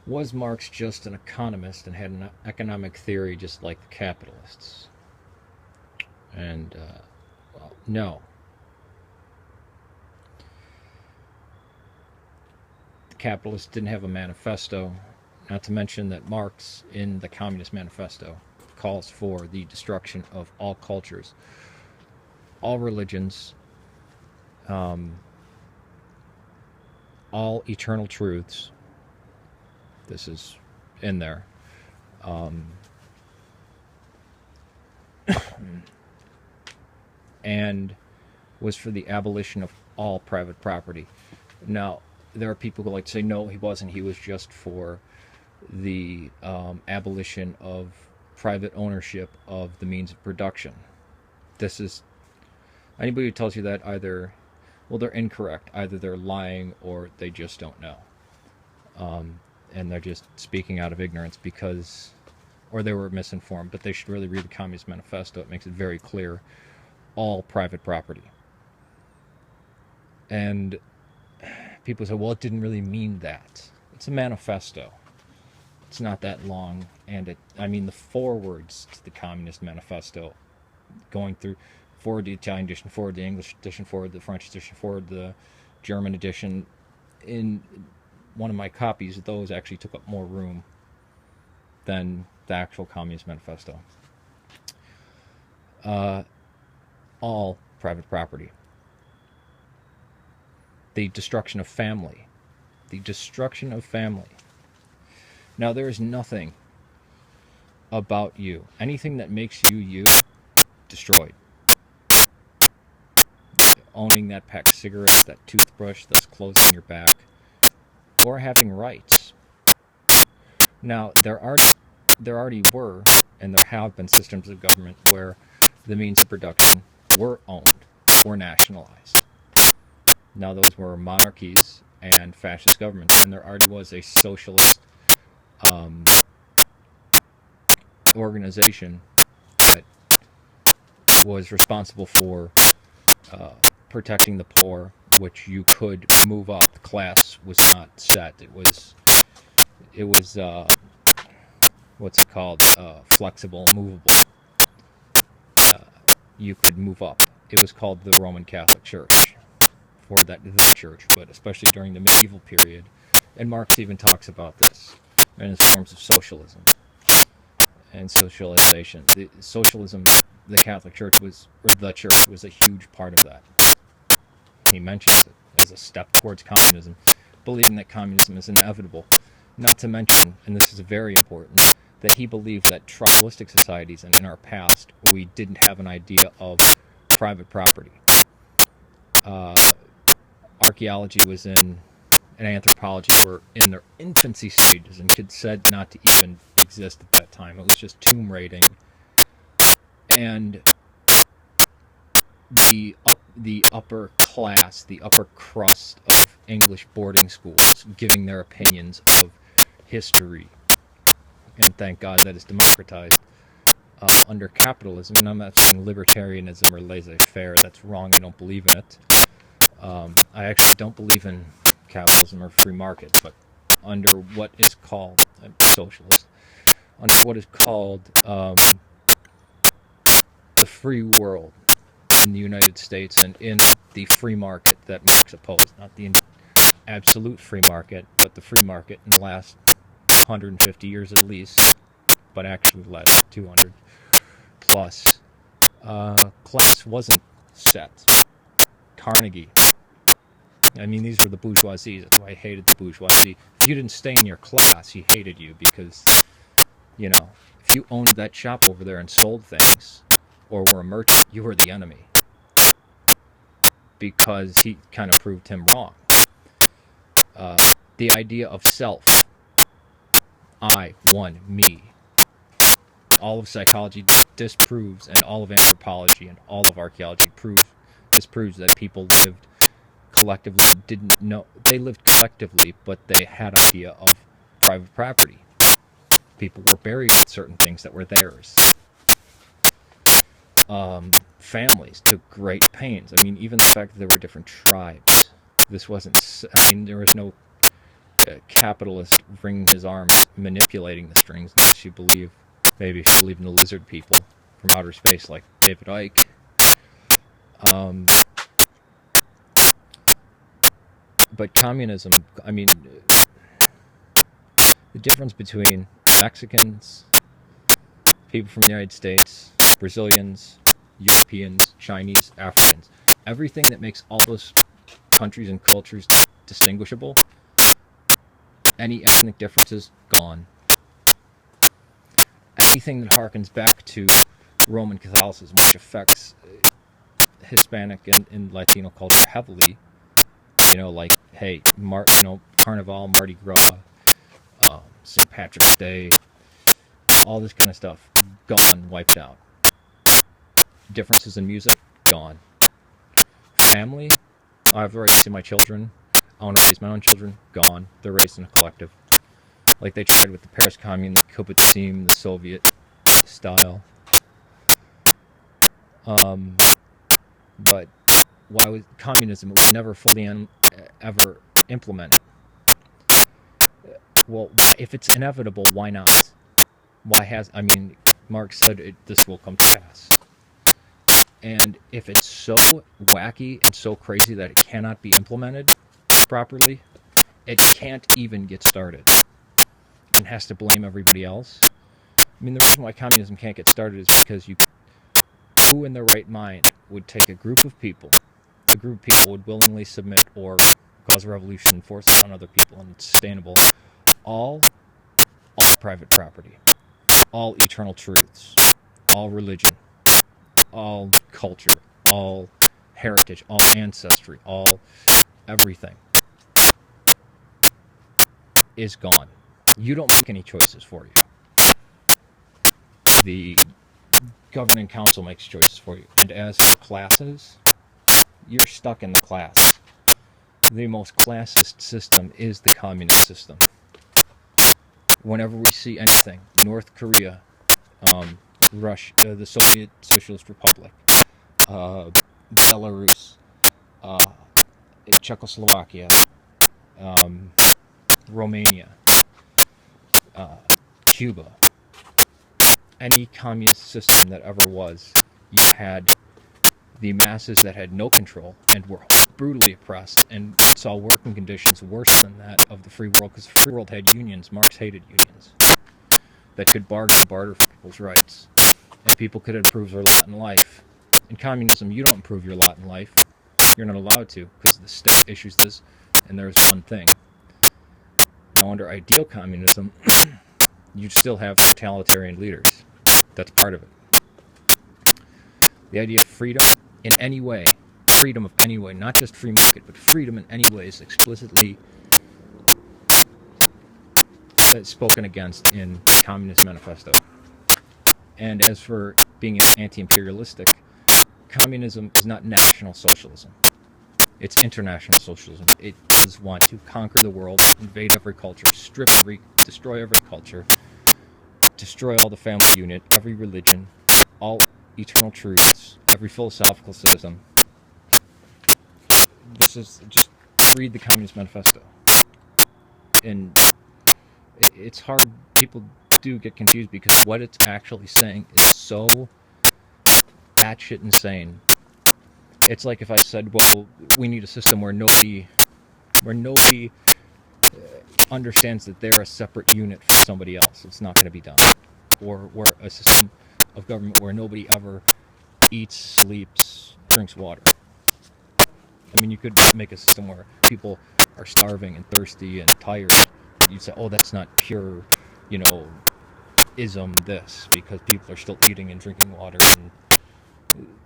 Was Marx just an economist and had an economic theory just like the capitalists? And, well, no. The capitalists didn't have a manifesto, not to mention that Marx, in the Communist Manifesto, calls for the destruction of all cultures, all religions, all eternal truths. This is in there. And was for the abolition of all private property. Now, there are people who like to say, no, he wasn't. He was just for the abolition of private ownership of the means of production. This is, anybody who tells you that either, well, they're incorrect. Either they're lying or they just don't know. And they're just speaking out of ignorance because, or they were misinformed, but they should really read the Communist Manifesto. It makes it very clear, all private property. And people say, well, it didn't really mean that. It's a manifesto. It's not that long, and the forewords to the Communist Manifesto, going through forward the Italian edition, forward the English edition, forward the French edition, forward the German edition. In one of my copies, those actually took up more room than the actual Communist Manifesto. All private property. The destruction of family. The destruction of family. Now, there is nothing about you, anything that makes you you, destroyed. Owning that pack of cigarettes, that toothbrush, those clothes on your back, or having rights. Now, there already were, and there have been systems of government where the means of production were owned, were nationalized. Now, those were monarchies and fascist governments, and there already was a socialist organization that was responsible for protecting the poor, which you could move up. The class was not set. It was what's it called? Flexible, movable. You could move up. It was called the Roman Catholic Church, or the church, but especially during the medieval period. And Marx even talks about this in his forms of socialism and socialization. The socialism, the Catholic Church was a huge part of that. He mentions it as a step towards communism, believing that communism is inevitable. Not to mention, and this is very important, that he believed that tribalistic societies, and in our past, we didn't have an idea of private property. Archaeology was in, and anthropology were in their infancy stages and could said not to even exist at that time. It was just tomb raiding. And the upper class, the upper crust of English boarding schools giving their opinions of history. And thank God that is democratized under capitalism. And I'm not saying libertarianism or laissez-faire. That's wrong. I don't believe in it. I actually don't believe in capitalism or free market, but under what is called socialist, under what is called the free world in the United States and in the free market that Marx opposed, not the absolute free market, but the free market in the last 150 years at least, but actually less, 200 plus. Class wasn't set. Carnegie. These were the bourgeoisie. That's why I hated the bourgeoisie. If you didn't stay in your class, he hated you because, if you owned that shop over there and sold things, or were a merchant, you were the enemy. Because he kind of proved him wrong. The idea of self, I, one, me, all of psychology disproves, and all of anthropology and all of archaeology disproves that people lived collectively, didn't know, they lived collectively, but they had an idea of private property. People were buried with certain things that were theirs. Families took great pains. Even the fact that there were different tribes. This wasn't, there was no a capitalist wringing his arms, manipulating the strings, unless you believe, maybe if you believe in the lizard people from outer space like David Icke. But communism, I mean, the difference between Mexicans, people from the United States, Brazilians, Europeans, Chinese, Africans, everything that makes all those countries and cultures distinguishable, any ethnic differences, gone. Anything that harkens back to Roman Catholicism, which affects Hispanic and Latino culture heavily, like, hey, Carnival, Mardi Gras, St. Patrick's Day, all this kind of stuff, gone, wiped out. Differences in music, gone. Family, I have the right to see my children. I want to raise my own children, gone. They're raised in a collective. Like they tried with the Paris Commune, the Capitalism, the Soviet style. But why was communism was never fully ever implemented? Well, if it's inevitable, why not? Marx said this will come to pass. And if it's so wacky and so crazy that it cannot be implemented properly, it can't even get started and has to blame everybody else. The reason why communism can't get started is because who in their right mind would take a group of people would willingly submit or cause a revolution, force it on other people, and it's sustainable, all private property, all eternal truths, all religion, all culture, all heritage, all ancestry, all everything is gone. You don't make any choices for you. The governing council makes choices for you. And as for classes, you're stuck in the class. The most classist system is the communist system. Whenever we see anything, North Korea, Russia, the Soviet Socialist Republic, Belarus, Czechoslovakia, Romania, Cuba, any communist system that ever was, you had the masses that had no control and were brutally oppressed and saw working conditions worse than that of the free world, because the free world had unions. Marx hated unions that could bargain and barter for people's rights, and people could improve their lot in life. In communism, you don't improve your lot in life. You're not allowed to, because the state issues this, and there's one thing. Now, under ideal communism, you still have totalitarian leaders. That's part of it. The idea of freedom in any way, freedom of any way, not just free market, but freedom in any way is explicitly spoken against in the Communist Manifesto. And as for being anti-imperialistic, communism is not national socialism. It's international socialism. It does want to conquer the world, invade every culture, destroy every culture, destroy all the family unit, every religion, all eternal truths, every philosophical system. This is just read the Communist Manifesto. And it's hard. People do get confused because what it's actually saying is so batshit insane. It's like if I said, well, we need a system where nobody understands that they're a separate unit from somebody else. It's not going to be done. Or where a system of government where nobody ever eats, sleeps, drinks water. You could make a system where people are starving and thirsty and tired. You'd say, oh, that's not pure, ism this, because people are still eating and drinking water. And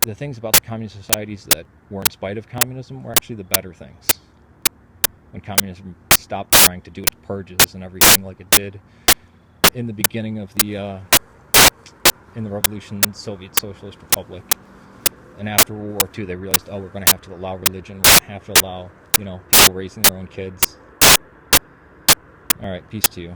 the things about the communist societies that were in spite of communism were actually the better things. When communism stopped trying to do its purges and everything like it did in the beginning of in the revolution in the Soviet Socialist Republic. And after World War II, they realized, we're going to have to allow religion. We're going to have to allow, people raising their own kids. All right, peace to you.